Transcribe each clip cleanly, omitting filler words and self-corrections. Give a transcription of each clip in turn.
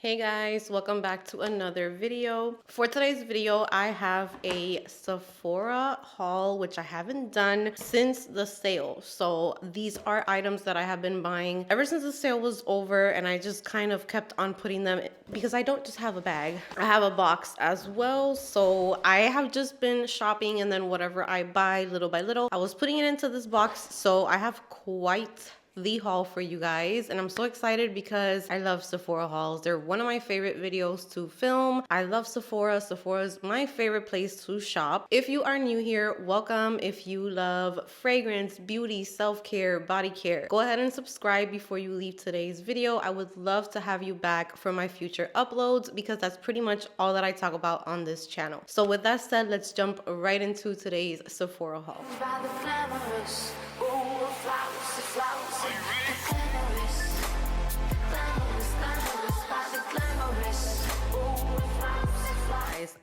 Hey guys, welcome back to another video. For today's video, I have a Sephora haul, which I haven't done since the sale. So these are items that I have been buying ever since the sale was over, and I just kind of kept on putting them because I don't just have a bag. I have a box as well. So I have just been shopping, and then whatever I buy little by little, I was putting it into this box. So I have quite the haul for you guys, and I'm so excited because I love Sephora hauls. They're one of my favorite videos to film. I love Sephora. Sephora is my favorite place to shop. If you are new here, welcome. If you love fragrance, beauty, self-care, body care, go ahead and subscribe before you leave today's video. I would love to have you back for my future uploads because that's pretty much all that I talk about on this channel. So with that said, let's jump right into today's Sephora haul.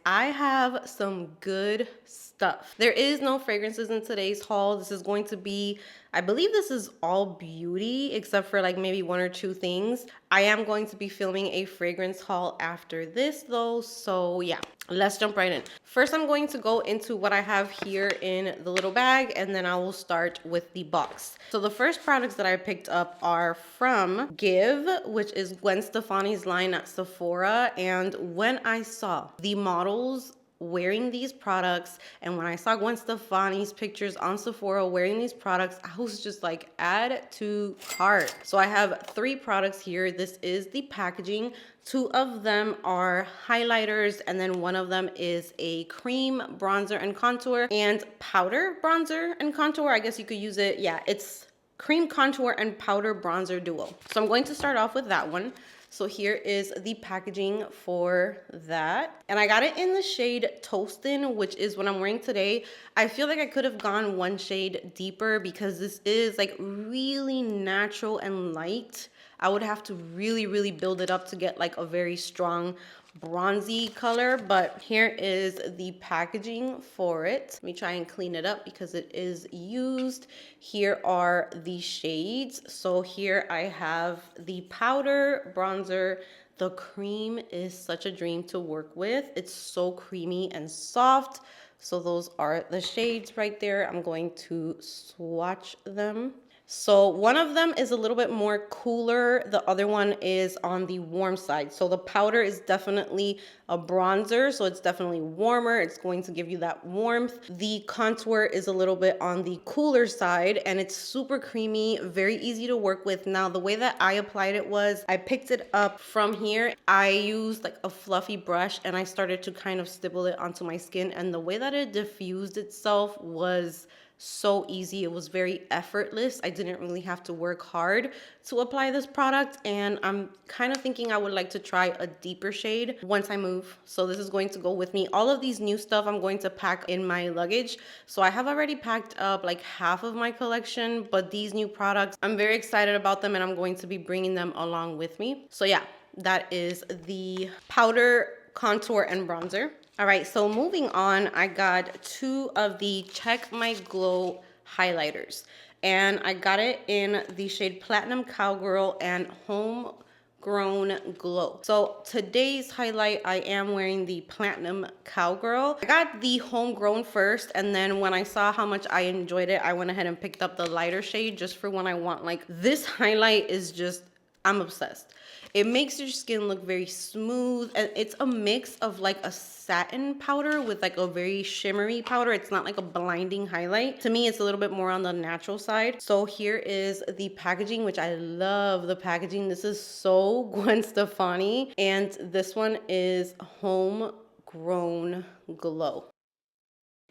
I have some good stuff. There is no fragrances in today's haul. This is going to be, I believe this is all beauty except for like maybe one or two things. I am going to be filming a fragrance haul after this though, so yeah, let's jump right in. First, I'm going to go into what I have here in the little bag, and then I will start with the box. So the first products that I picked up are from Give, which is Gwen Stefani's line at Sephora. And when I saw the models wearing these products, and when I saw Gwen Stefani's pictures on Sephora wearing these products, I was just like, add to cart. So I have 3 products here. This is the packaging. 2 of them are highlighters, and then 1 of them is a cream bronzer and contour and powder bronzer and contour. I guess you could use it. Yeah, it's cream contour and powder bronzer duo. So I'm going to start off with that one. So here is the packaging for that. And I got it in the shade Toastin', which is what I'm wearing today. I feel like I could have gone one shade deeper because this is like really natural and light. I would have to really build it up to get like a very strong bronzy color, but here is the packaging for it. Let me try and clean it up because it is used. Here are the shades. So here I have the powder bronzer. The cream is such a dream to work with. It's so creamy and soft. So those are the shades right there. I'm going to swatch them. So one of them is a little bit more cooler. The other one is on the warm side. So the powder is definitely a bronzer. So it's definitely warmer. It's going to give you that warmth. The contour is a little bit on the cooler side, and it's super creamy, very easy to work with. Now, the way that I applied it was I picked it up from here. I used like a fluffy brush and I started to kind of stipple it onto my skin. And the way that it diffused itself was so easy. It was very effortless. I didn't really have to work hard to apply this product, and I'm kind of thinking I would like to try a deeper shade once I move. So this is going to go with me. All of these new stuff I'm going to pack in my luggage. So I have already packed up like half of my collection, but these new products, I'm very excited about them, and I'm going to be bringing them along with me. So yeah, that is the powder, contour, and bronzer. All right, so moving on, I got 2 of the Check My Glow highlighters, and I got it in the shade Platinum Cowgirl and Homegrown Glow. So today's highlight, I am wearing the Platinum Cowgirl. I got the Homegrown first, and then when I saw how much I enjoyed it, I went ahead and picked up the lighter shade just for when I want, like, this highlight is just, I'm obsessed. It makes your skin look very smooth, and it's a mix of like a satin powder with like a very shimmery powder. It's not like a blinding highlight. To me, it's a little bit more on the natural side. So here is the packaging, which I love the packaging. This is so Gwen Stefani, and this one is Homegrown Glow.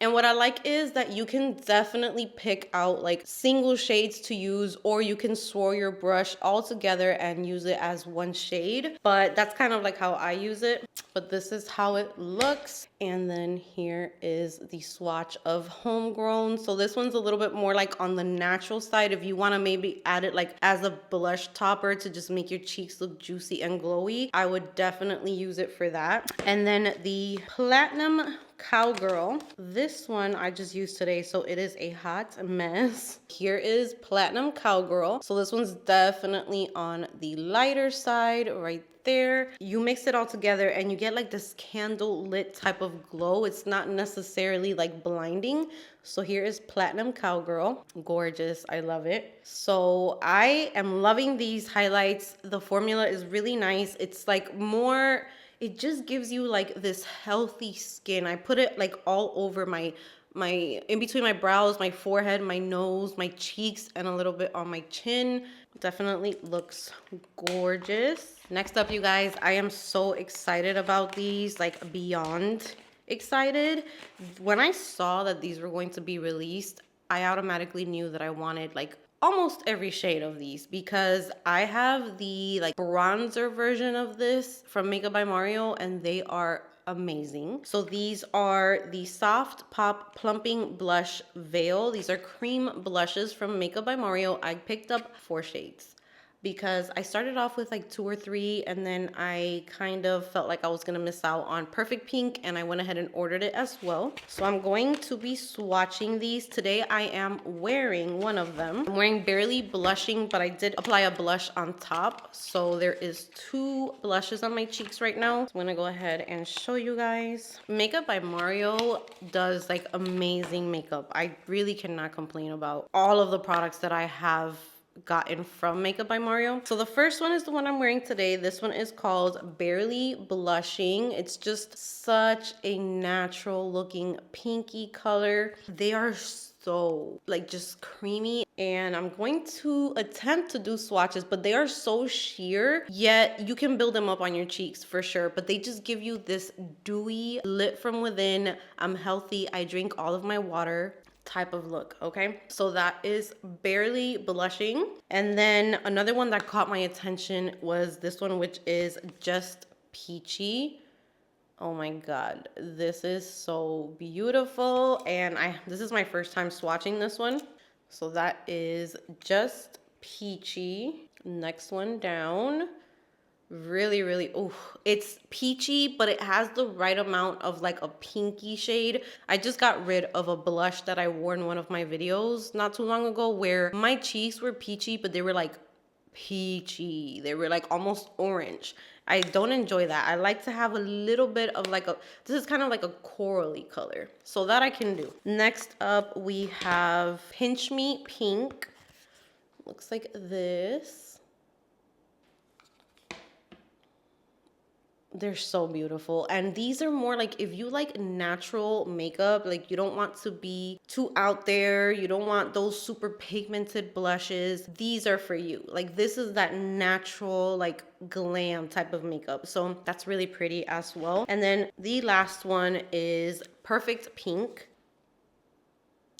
And what I like is that you can definitely pick out like single shades to use, or you can swirl your brush all together and use it as one shade. But that's kind of like how I use it. But this is how it looks. And then here is the swatch of Homegrown. So this one's a little bit more like on the natural side. If you want to maybe add it like as a blush topper to just make your cheeks look juicy and glowy, I would definitely use it for that. And then the Platinum Cowgirl. This one I just used today, so it is a hot mess. Here is Platinum Cowgirl. So this one's definitely on the lighter side right there. You mix it all together and you get like this candle lit type of glow. It's not necessarily like blinding. So here is Platinum Cowgirl. Gorgeous. I love it. So I am loving these highlights. The formula is really nice. It's like more, it just gives you like this healthy skin. I put it like all over my in between my brows, my forehead, my nose, my cheeks, and a little bit on my chin. Definitely looks gorgeous. Next up, you guys, I am so excited about these, like beyond excited. When I saw that these were going to be released, I automatically knew that I wanted like almost every shade of these, because I have the like bronzer version of this from Makeup by Mario, and they are amazing. So these are the Soft Pop Plumping Blush Veil. These are cream blushes from Makeup by Mario. I picked up 4 shades because I started off with like 2 or 3, and then I kind of felt like I was gonna miss out on Perfect Pink, and I went ahead and ordered it as well. So I'm going to be swatching these. Today I am wearing one of them. I'm wearing Barely Blushing, but I did apply a blush on top. So there is 2 blushes on my cheeks right now. So I'm gonna go ahead and show you guys. Makeup by Mario does like amazing makeup. I really cannot complain about all of the products that I have gotten from Makeup by Mario. So the first one is the one I'm wearing today. This one is called Barely Blushing. It's just such a natural looking pinky color. They are so like just creamy, and I'm going to attempt to do swatches, but they are so sheer, yet you can build them up on your cheeks for sure, but they just give you this dewy, lit from within, I'm healthy, I drink all of my water type of look. Okay, so that is Barely Blushing. And then another one that caught my attention was this one, which is Just Peachy. Oh my god, this is so beautiful, and this is my first time swatching this one. So that is Just Peachy. Next one down. Really, oh, it's peachy, but it has the right amount of like a pinky shade. I just got rid of a blush that I wore in one of my videos not too long ago, where my cheeks were peachy, but they were like peachy. They were like almost orange. I don't enjoy that. I like to have a little bit of like this is kind of like a corally color. So that I can do. Next up, we have Pinch Me Pink. Looks like this. They're so beautiful, and these are more like if you like natural makeup, like you don't want to be too out there, you don't want those super pigmented blushes, these are for you. Like this is that natural like glam type of makeup, so that's really pretty as well. And then the last one is Perfect Pink,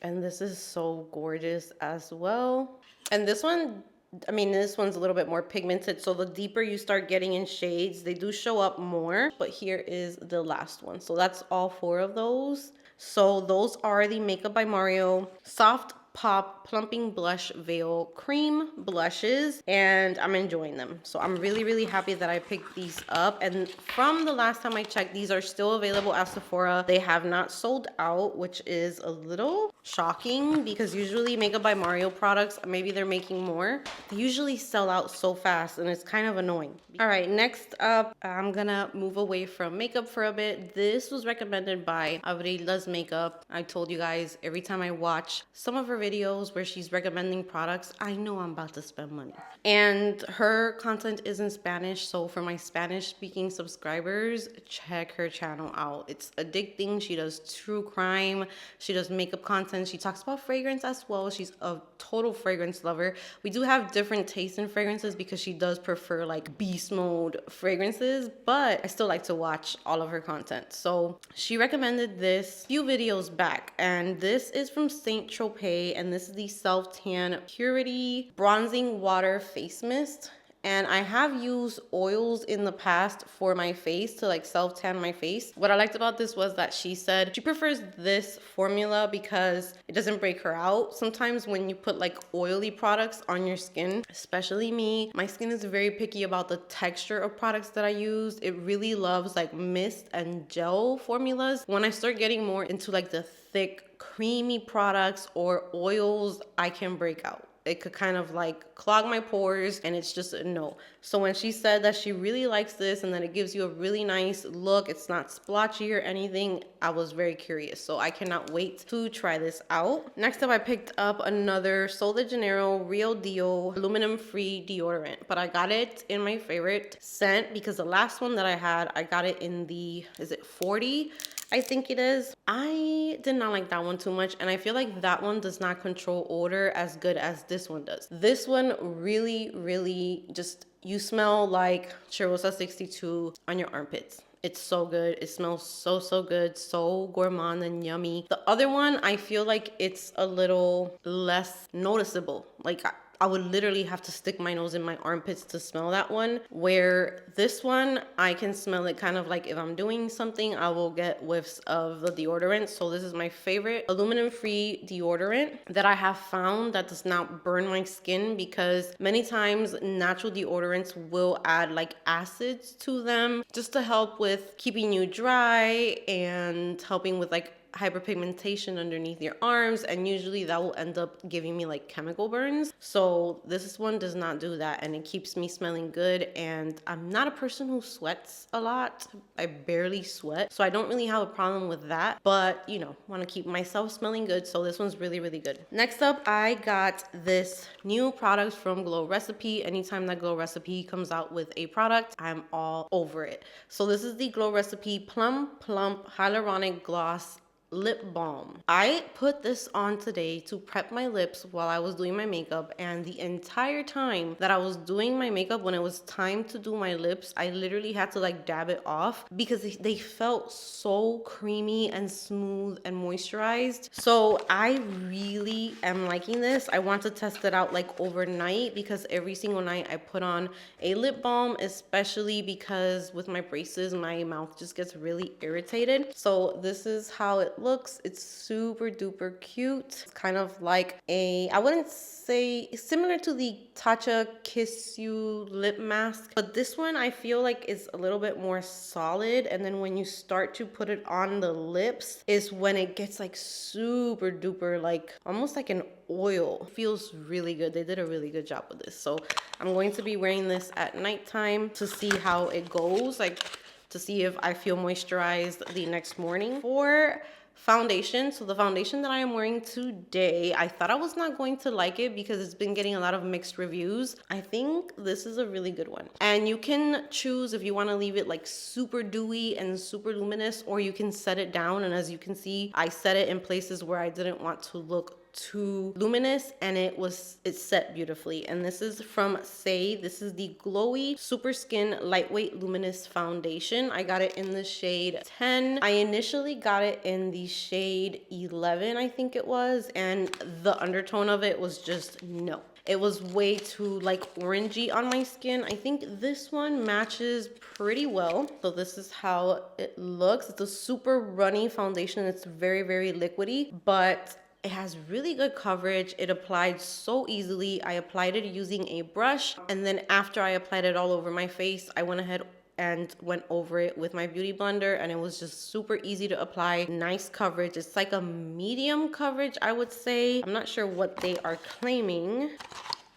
and this is so gorgeous as well. And this one, I mean, this one's a little bit more pigmented, so the deeper you start getting in shades, they do show up more. But here is the last one. So that's all 4 of those. So those are the Makeup by Mario Soft Pop Plumping Blush Veil Cream blushes, and I'm enjoying them. So I'm really happy that I picked these up. And from the last time I checked, these are still available at Sephora. They have not sold out, which is a little shocking because usually Makeup by Mario products, maybe they're making more, they usually sell out so fast, and it's kind of annoying. All right, next up, I'm gonna move away from makeup for a bit. This was recommended by Avril Does Makeup. I told you guys, every time I watch some of her videos where she's recommending products, I know I'm about to spend money. And her content is in Spanish, so for my Spanish speaking subscribers, check her channel out. It's addicting. She does true crime, she does makeup content, she talks about fragrance as well. She's a total fragrance lover. We do have different tastes in fragrances because she does prefer like beast mode fragrances, but I still like to watch all of her content. So she recommended this a few videos back, and this is from Saint Tropez, and this is the Self Tan Purity Bronzing Water Face Mist. And I have used oils in the past for my face to like self tan my face. What I liked about this was that she said she prefers this formula because it doesn't break her out. Sometimes when you put like oily products on your skin, especially me, my skin is very picky about the texture of products that I use. It really loves like mist and gel formulas. When I start getting more into like the thick creamy products or oils, I can break out. it could kind of like clog my pores, and it's just a no. So when she said that she really likes this and that it gives you a really nice look, it's not splotchy or anything, I was very curious. So I cannot wait to try this out. Next up, I picked up another Sol de Janeiro Real Deal aluminum free deodorant, but I got it in my favorite scent because the last one that I had, I got it in the, is it 40? I think it is. I did not like that one too much, and I feel like that one does not control odor as good as this one does. This one really just, you smell like Cheirosa 62 on your armpits. It's so good. It smells so good, so gourmand and yummy. The other one, I feel like it's a little less noticeable. Like I would literally have to stick my nose in my armpits to smell that one, where this one, I can smell it kind of like if I'm doing something, I will get whiffs of the deodorant. So this is my favorite aluminum-free deodorant that I have found that does not burn my skin, because many times natural deodorants will add like acids to them just to help with keeping you dry and helping with like hyperpigmentation underneath your arms, and usually that will end up giving me like chemical burns. So this one does not do that, and it keeps me smelling good. And I'm not a person who sweats a lot. I barely sweat, so I don't really have a problem with that, but you know, want to keep myself smelling good, so this one's really good. Next up, I got this new product from Glow Recipe. Anytime that Glow Recipe comes out with a product, I'm all over it. So this is the Glow Recipe Plum Plump Hyaluronic Gloss lip balm. I put this on today to prep my lips while I was doing my makeup, and the entire time that I was doing my makeup, when it was time to do my lips, I literally had to like dab it off because they felt so creamy and smooth and moisturized. So I really am liking this. I want to test it out like overnight, because every single night I put on a lip balm, especially because with my braces my mouth just gets really irritated. So this is how it looks. It's super duper cute. It's kind of like a, I wouldn't say similar to the Tatcha Kiss You lip mask, but this one I feel like is a little bit more solid, and then when you start to put it on the lips is when it gets like super duper, like almost like an oil. It feels really good. They did a really good job with this. So I'm going to be wearing this at nighttime to see how it goes, like to see if I feel moisturized the next morning. For foundation, so the foundation that I am wearing today, I thought I was not going to like it because it's been getting a lot of mixed reviews. I think this is a really good one, and you can choose if you want to leave it like super dewy and super luminous, or you can set it down. And as you can see, I set it in places where I didn't want to look too luminous, and it's set beautifully. And this is from Say. This is the Glowy Super Skin Lightweight Luminous Foundation. I got it in the shade 10. I initially got it in the shade 11, I think it was, and the undertone of it was just no. It was way too like orangey on my skin. I think this one matches pretty well. So this is how it looks. It's a super runny foundation. It's very liquidy, but it has really good coverage. It applied so easily. I applied it using a brush, and then after I applied it all over my face, I went ahead and went over it with my beauty blender, and it was just super easy to apply. Nice coverage. It's like a medium coverage, I would say. I'm not sure what they are claiming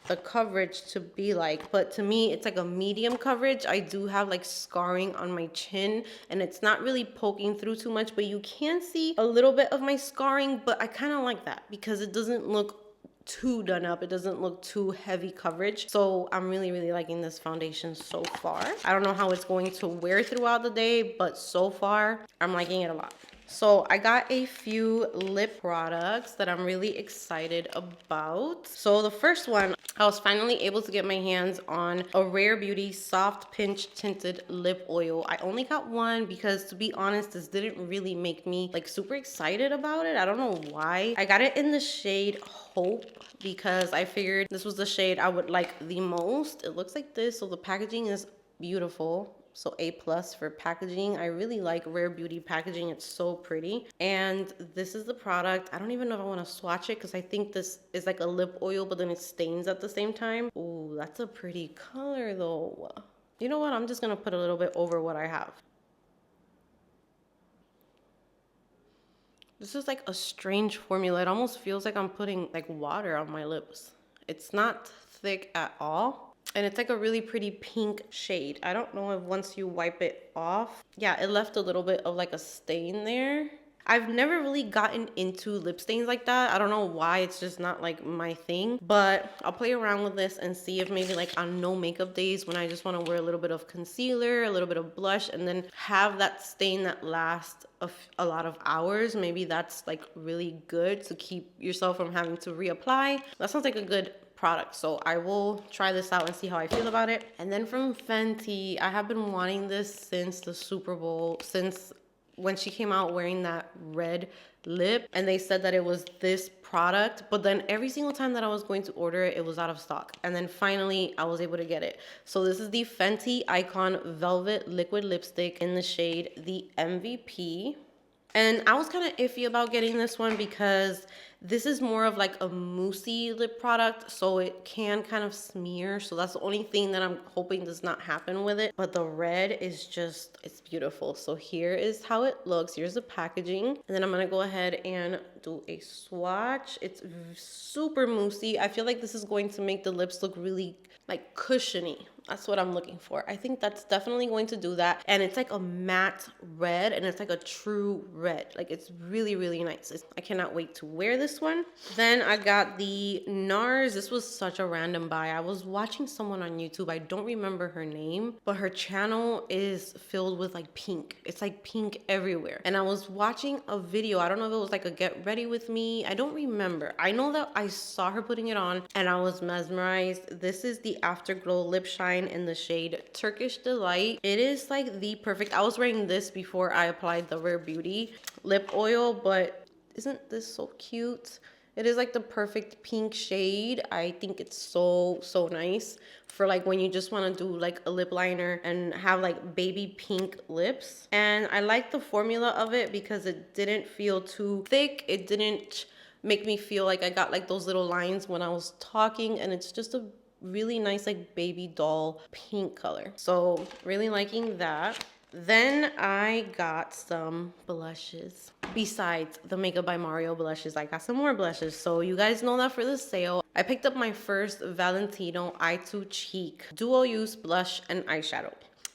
the coverage to be like, but to me it's like a medium coverage. I do have like scarring on my chin, and it's not really poking through too much, but you can see a little bit of my scarring. But I kind of like that because it doesn't look too done up. It doesn't look too heavy coverage. So I'm really liking this foundation so far. I don't know how it's going to wear throughout the day, but so far I'm liking it a lot. So I got a few lip products that I'm really excited about. So the first one, I was finally able to get my hands on a Rare Beauty Soft Pinch Tinted Lip Oil. I only got one because, to be honest, this didn't really make me like super excited about it. I don't know why. I got it in the shade Hope because I figured this was the shade I would like the most. It looks like this. So the packaging is beautiful. So A+ for packaging. I really like Rare Beauty packaging. It's so pretty. And this is the product. I don't even know if I want to swatch it because I think this is like a lip oil, but then it stains at the same time. Ooh, that's a pretty color though. You know what? I'm just going to put a little bit over what I have. This is like a strange formula. It almost feels like I'm putting like water on my lips. It's not thick at all. And it's like a really pretty pink shade. I don't know if once you wipe it off, yeah, it left a little bit of like a stain there. I've never really gotten into lip stains like that. I don't know why, it's just not like my thing. But I'll play around with this and see if maybe like on no makeup days when I just want to wear a little bit of concealer, a little bit of blush, and then have that stain that lasts a lot of hours. Maybe that's like really good to keep yourself from having to reapply. That sounds like a good product, so I will try this out and see how I feel about it. And then from Fenty, I have been wanting this since the Super Bowl, since when she came out wearing that red lip, and they said that it was this product, but then every single time that I was going to order it, it was out of stock, and then finally I was able to get it. So this is the Fenty Icon Velvet Liquid Lipstick in the shade the MVP. And I was kind of iffy about getting this one because this is more of like a moussey lip product, so it can kind of smear. So that's the only thing that I'm hoping does not happen with it. But the red is just, it's beautiful. So here is how it looks. Here's the packaging. And then I'm gonna go ahead and do a swatch. It's super moussey. I feel like this is going to make the lips look really like cushiony. That's what I'm looking for. I think that's definitely going to do that. And it's like a matte red, and it's like a true red. Like it's really, really nice. I cannot wait to wear this one. Then I got the NARS. This was such a random buy. I was watching someone on YouTube. I don't remember her name, but her channel is filled with like pink. It's like pink everywhere. And I was watching a video. I don't know if it was like a get ready with me. I don't remember. I know that I saw her putting it on and I was mesmerized. This is the Afterglow Lip Shine in the shade Turkish Delight. It is like the perfect, I was wearing this before I applied the Rare Beauty lip oil, but isn't this so cute? It is like the perfect pink shade. I think it's so nice for like when you just want to do like a lip liner and have like baby pink lips. And I like the formula of it because it didn't feel too thick. It didn't make me feel like I got like those little lines when I was talking, and it's just a really nice like baby doll pink color. So really liking that. Then I got some blushes. Besides the Makeup by Mario blushes, I got some more blushes. So you guys know that for the sale, I picked up my first Valentino Eye2 Cheek dual use blush and eyeshadow.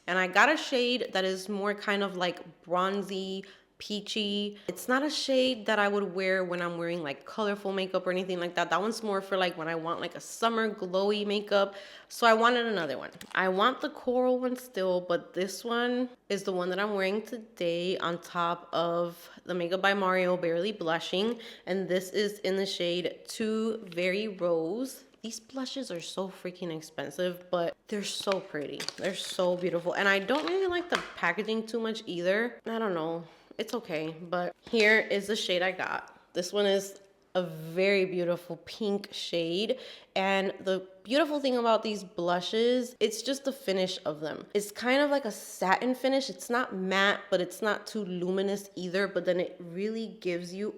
And I got a shade that is more kind of like bronzy, peachy. It's not a shade that I would wear when I'm wearing like colorful makeup or anything like that. That one's more for like when I want like a summer glowy makeup. So I wanted another one. I want the coral one still, but this one is the one that I'm wearing today on top of the Makeup by Mario Barely Blushing. And this is in the shade Too Very Rose. These blushes are so freaking expensive, but they're so pretty. They're so beautiful. And I don't really like the packaging too much either. I don't know. It's okay, but here is the shade I got. This one is a very beautiful pink shade, and the beautiful thing about these blushes, it's just the finish of them. It's kind of like a satin finish. It's not matte, but it's not too luminous either, but then it really gives you,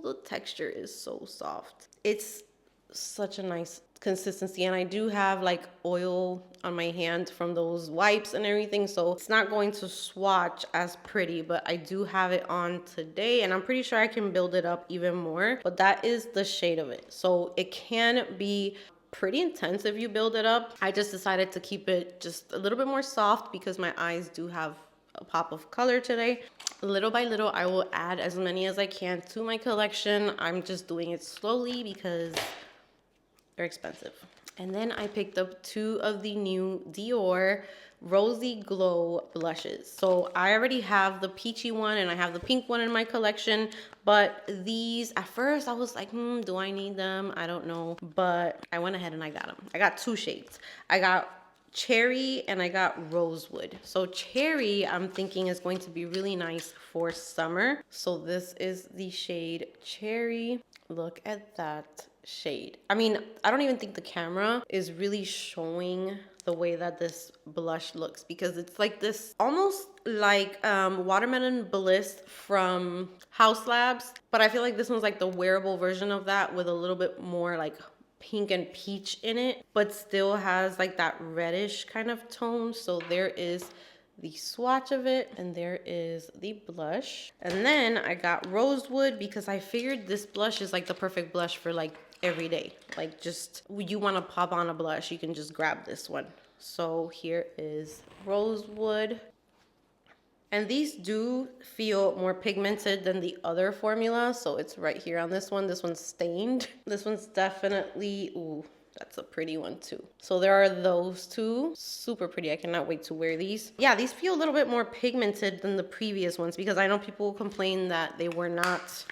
the texture is so soft. It's such a nice consistency, and I do have like oil on my hand from those wipes and everything, so it's not going to swatch as pretty, but I do have it on today, and I'm pretty sure I can build it up even more. But that is the shade of it, so it can be pretty intense if you build it up. I just decided to keep it just a little bit more soft because my eyes do have a pop of color today. Little by little, I will add as many as I can to my collection. I'm just doing it slowly because they're expensive. And then I picked up 2 of the new Dior Rosy Glow blushes. So I already have the peachy one and I have the pink one in my collection, but these, at first I was like, do I need them? I don't know, but I went ahead and I got them. I got 2 shades. I got Cherry and I got Rosewood. So Cherry, I'm thinking is going to be really nice for summer. So this is the shade Cherry. Look at that shade. I mean, I don't even think the camera is really showing the way that this blush looks, because it's like this almost like Watermelon Bliss from House Labs, but I feel like this one's like the wearable version of that with a little bit more like pink and peach in it, but still has like that reddish kind of tone. So there is the swatch of it, and there is the blush. And then I got Rosewood because I figured this blush is like the perfect blush for like every day. Like, just you want to pop on a blush, you can just grab this one. So here is Rosewood. And these do feel more pigmented than the other formula. So it's right here on this one. This one's stained. This one's definitely, ooh, that's a pretty one too. So there are those two. Super pretty. I cannot wait to wear these. Yeah, these feel a little bit more pigmented than the previous ones because I know people complain that they were not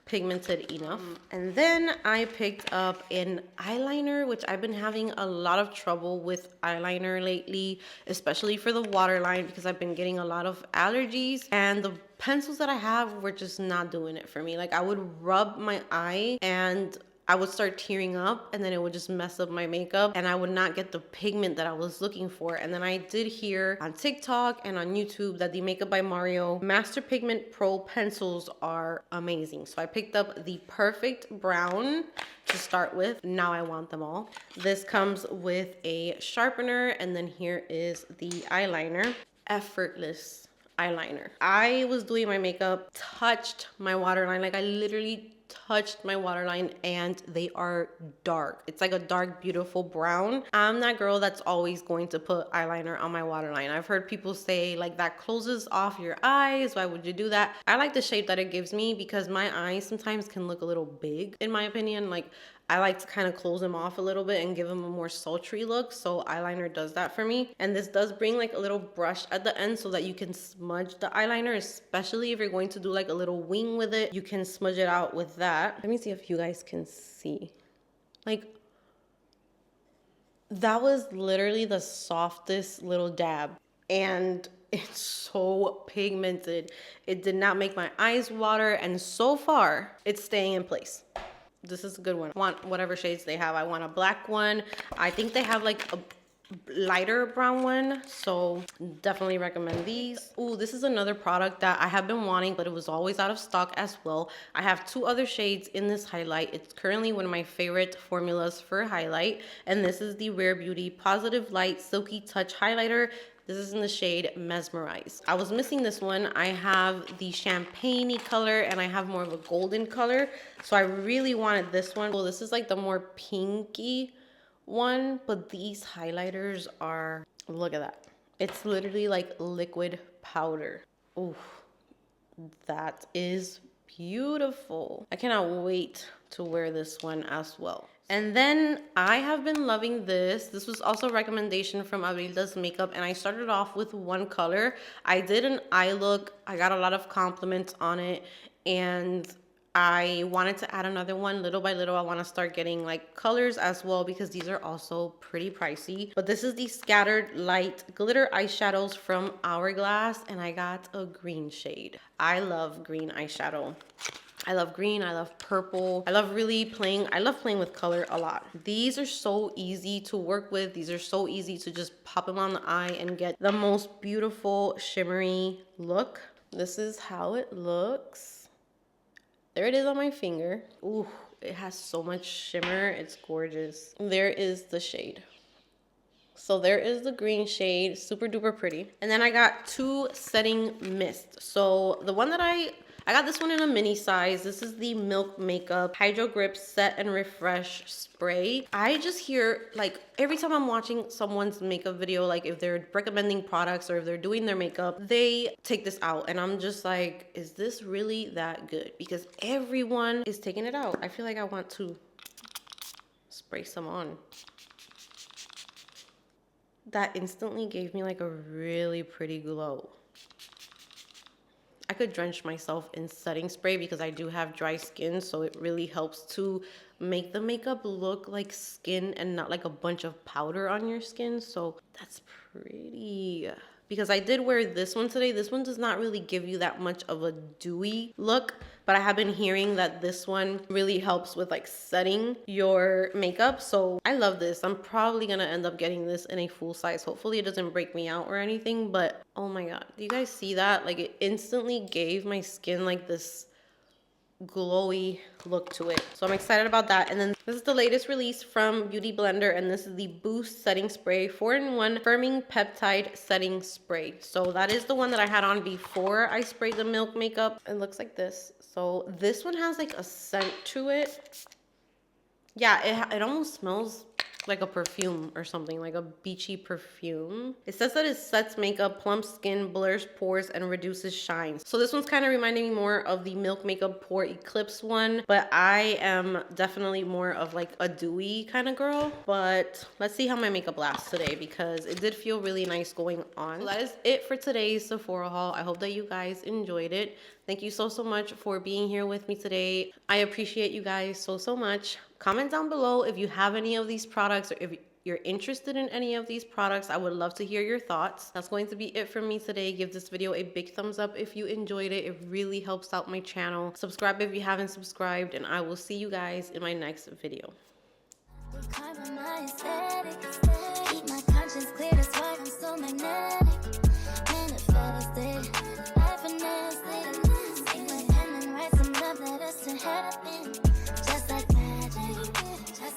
pigmented enough. And then I picked up an eyeliner, which I've been having a lot of trouble with eyeliner lately, especially for the waterline because I've been getting a lot of allergies, and the pencils that I have were just not doing it for me. Like, I would rub my eye and I would start tearing up, and then it would just mess up my makeup and I would not get the pigment that I was looking for. And then I did hear on TikTok and on YouTube that the Makeup by Mario Master Pigment Pro pencils are amazing. So I picked up the Perfect Brown to start with. Now I want them all. This comes with a sharpener, and then here is the eyeliner. Effortless eyeliner. I was doing my makeup, touched my waterline, like I literally touched my waterline, and they are dark. It's like a dark, beautiful brown. I'm that girl that's always going to put eyeliner on my waterline. I've heard people say like that closes off your eyes. Why would you do that? I like the shape that it gives me because my eyes sometimes can look a little big, in my opinion. Like, I like to kind of close them off a little bit and give them a more sultry look. So eyeliner does that for me. And this does bring like a little brush at the end so that you can smudge the eyeliner, especially if you're going to do like a little wing with it. You can smudge it out with that. Let me see if you guys can see. Like, that was literally the softest little dab. And it's so pigmented. It did not make my eyes water. And so far, it's staying in place. This is a good one. I want whatever shades they have. I want a black one. I think they have like a lighter brown one, so definitely recommend these. Ooh, this is another product that I have been wanting, but it was always out of stock as well. I have two other shades in this highlight. It's currently one of my favorite formulas for highlight, and this is the Rare Beauty Positive Light Silky Touch Highlighter. This is in the shade Mesmerize. I was missing this one. I have the champagne-y color and I have more of a golden color. So I really wanted this one. Well, this is like the more pinky one, but these highlighters are, look at that. It's literally like liquid powder. Ooh, that is beautiful. I cannot wait to wear this one as well. And then I have been loving this. This was also a recommendation from Abrilda's Makeup, and I started off with one color. I did an eye look. I got a lot of compliments on it, and I wanted to add another one. Little by little, I want to start getting like colors as well because these are also pretty pricey. But this is the Scattered Light Glitter Eyeshadows from Hourglass, and I got a green shade. I love green eyeshadow. I love green, I love purple. I love playing with color a lot. These are so easy to work with. These are so easy to just pop them on the eye and get the most beautiful shimmery look. This is how it looks. There it is on my finger. Ooh, it has so much shimmer, it's gorgeous. There is the shade. So there is the green shade, super duper pretty. And then I got two setting mists. So the one that I got this one in a mini size. This is the Milk Makeup Hydro Grip Set and Refresh Spray. I just hear, like, every time I'm watching someone's makeup video, like if they're recommending products or if they're doing their makeup, they take this out. And I'm just like, is this really that good? Because everyone is taking it out. I feel like I want to spray some on. That instantly gave me like a really pretty glow. I could drench myself in setting spray because I do have dry skin, so it really helps to make the makeup look like skin and not like a bunch of powder on your skin. So that's pretty. Because I did wear this one today. This one does not really give you that much of a dewy look, but I have been hearing that this one really helps with like setting your makeup. So I love this. I'm probably gonna end up getting this in a full size. Hopefully it doesn't break me out or anything, but oh my God, do you guys see that? Like, it instantly gave my skin like this glowy look to it. So I'm excited about that. And then this is the latest release from Beauty Blender, and this is the Boost Setting Spray 4-in-1 Firming Peptide Setting Spray. So that is the one that I had on before I sprayed the Milk Makeup. It looks like this. So this one has like a scent to it. Yeah, it almost smells like a perfume or something, like a beachy perfume. It says that it sets makeup, plumps skin, blurs pores, and reduces shine. So this one's kind of reminding me more of the Milk Makeup Pore Eclipse one, but I am definitely more of like a dewy kind of girl. But let's see how my makeup lasts today because it did feel really nice going on. So that is it for today's Sephora haul. I hope that you guys enjoyed it. Thank you so much for being here with me today. I appreciate you guys so much. Comment down below if you have any of these products or if you're interested in any of these products. I would love to hear your thoughts. That's going to be it from me today. Give this video a big thumbs up if you enjoyed it. It really helps out my channel. Subscribe if you haven't subscribed, and I will see you guys in my next video.